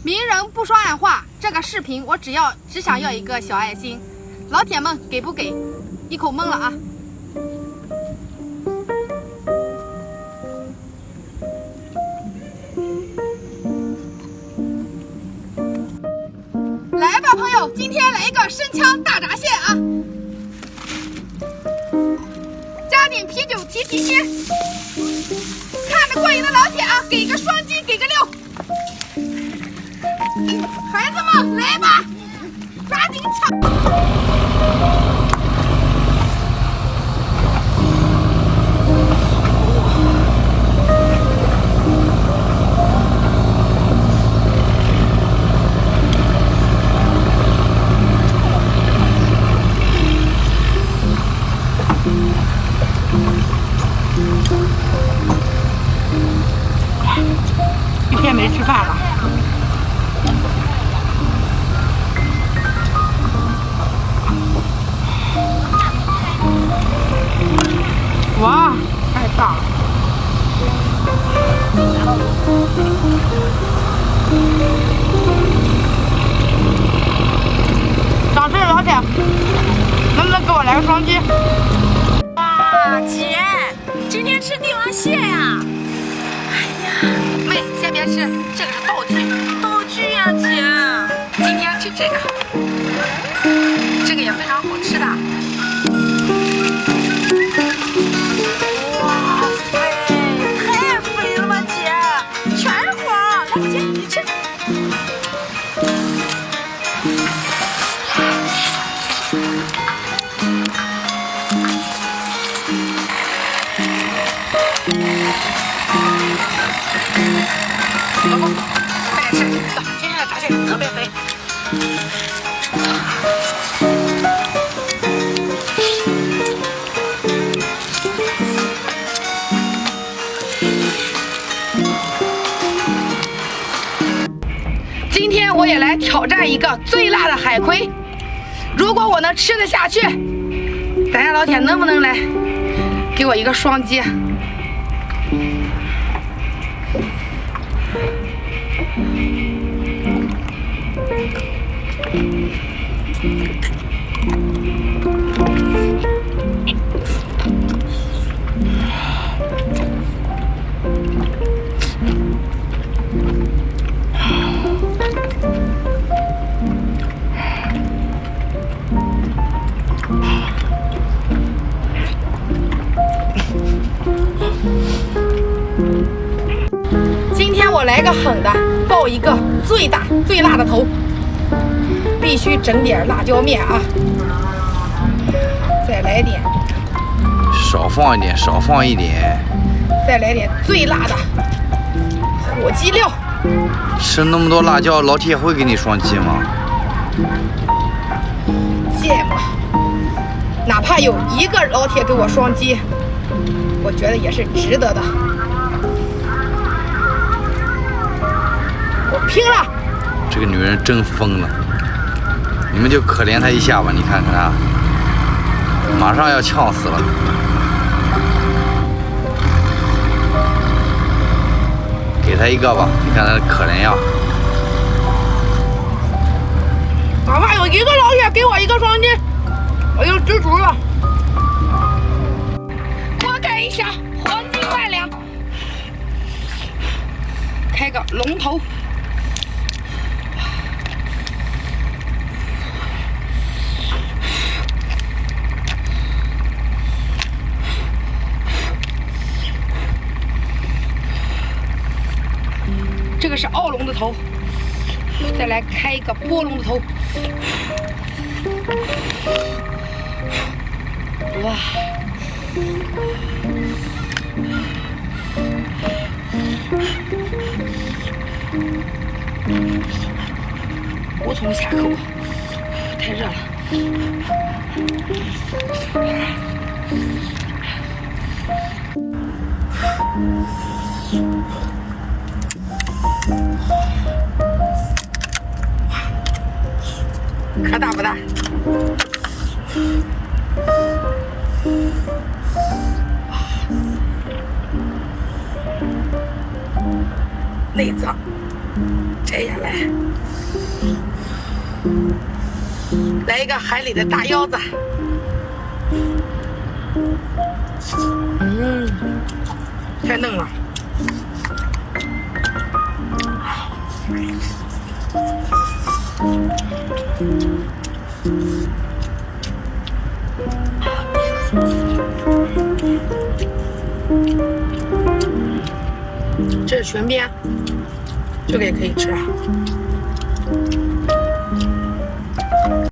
名人不说暗话，这个视频我只想要一个小爱心，老铁们给不给？一口闷了啊！来吧，朋友，今天来一个生枪大闸蟹啊！加点啤酒提提鲜。看着过瘾的老铁啊，给个双击，给个6。孩子们，来吧，抓紧抢！一天没吃饭了。哇，太大了！想吃的老铁，能不能给我来个双击？哇，姐，今天吃帝王蟹呀！妹，先别吃，这个是道具。道具呀，姐。今天吃这个，这个也非常好吃的。哇塞，太肥了吧，姐，全是黄。来，姐，你吃。老公，快点吃！今天的闸蟹特别肥。今天我也来挑战一个最辣的海葵，如果我能吃得下去，咱家老铁能不能来给我一个双击？今天我来个狠的，爆一个最大最辣的头，必须整点辣椒面啊！再来点，少放一点，少放一点。再来点最辣的火鸡料。吃那么多辣椒，老铁会给你双击吗？芥末，哪怕有一个老铁给我双击，我觉得也是值得的。我拼了！这个女人真疯了，你们就可怜她一下吧，你看看她，马上要呛死了。给她一个吧，你看她可怜样。哪怕有一个老铁给我一个双击，我就知足了。我改一下，黄金万两，开个龙头。这个是澳龙的头，再来开一个波龙的头。哇！无从下口，太热了。可大不大？内脏接下来一个海里的大腰子，太嫩了。这是全边，这个也可以吃啊。